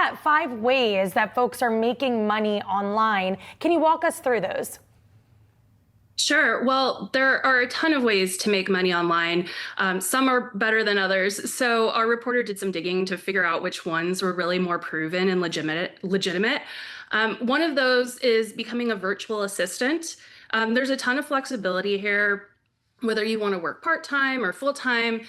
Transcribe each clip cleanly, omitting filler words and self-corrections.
at 5 ways that folks are making money online. Can you walk us through those? Sure. Well, there are a ton of ways to make money online. Some are better than others. So our reporter did some digging to figure out which ones were really more proven and legitimate. One of those is becoming a virtual assistant. There's a ton of flexibility here, whether you want to work part-time or full-time.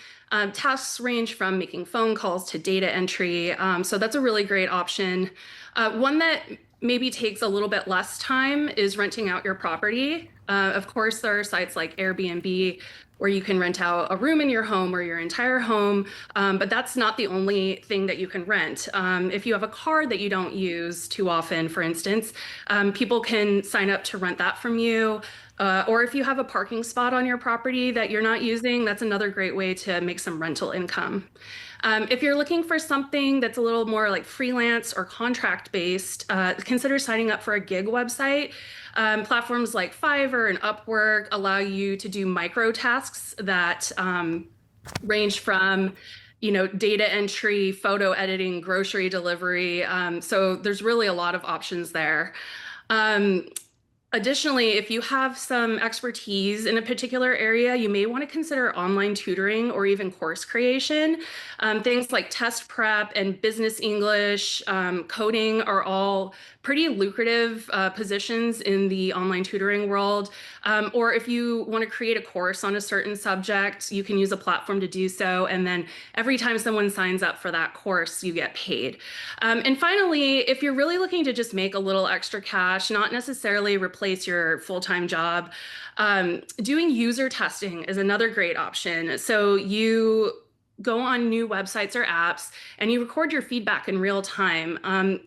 Tasks range from making phone calls to data entry. So that's a really great option. One that maybe takes a little bit less time is renting out your property. Of course, there are sites like Airbnb where you can rent out a room in your home or your entire home, but that's not the only thing that you can rent. If you have a car that you don't use too often, for instance, people can sign up to rent that from you. Or if you have a parking spot on your property that you're not using, that's another great way to make some rental income. If you're looking for something that's a little more like freelance or contract based, consider signing up for a gig website. Platforms like Fiverr and Upwork allow you to do micro tasks that range from data entry, photo editing, grocery delivery. So there's really a lot of options there. Um, Additionally, if you have some expertise in a particular area, you may want to consider online tutoring or even course creation. Things like test prep and business English, coding are all pretty lucrative positions in the online tutoring world. Or if you want to create a course on a certain subject, you can use a platform to do so. And then every time someone signs up for that course, you get paid. And finally, if you're really looking to just make a little extra cash, not necessarily replace your full-time job, doing user testing is another great option. So you go on new websites or apps and you record your feedback in real time.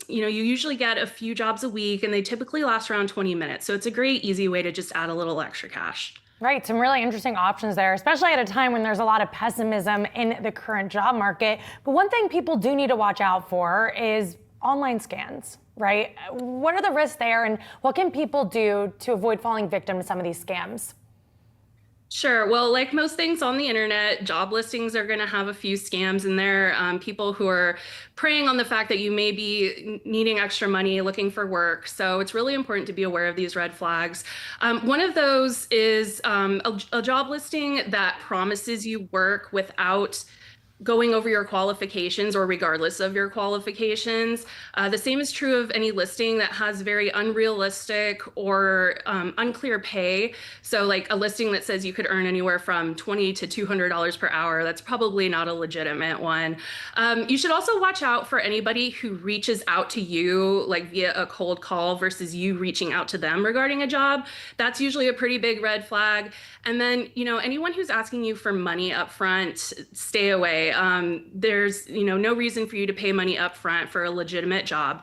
You usually get a few jobs a week and they typically last around 20 minutes. So it's a great, easy way to just add a little extra cash. Right, some really interesting options there, especially at a time when there's a lot of pessimism in the current job market. But one thing people do need to watch out for is online scams, right? What are the risks there and what can people do to avoid falling victim to some of these scams? Sure. Well, like most things on the internet, job listings are going to have a few scams in there. People who are preying on the fact that you may be needing extra money, looking for work. So it's really important to be aware of these red flags. One of those is a job listing that promises you work without going over your qualifications or regardless of your qualifications. The same is true of any listing that has very unrealistic or unclear pay. So like a listing that says you could earn anywhere from $20 to $200 per hour, that's probably not a legitimate one. You should also watch out for anybody who reaches out to you like via a cold call versus you reaching out to them regarding a job. That's usually a pretty big red flag. And then, anyone who's asking you for money up front, stay away. There's no reason for you to pay money up front for a legitimate job.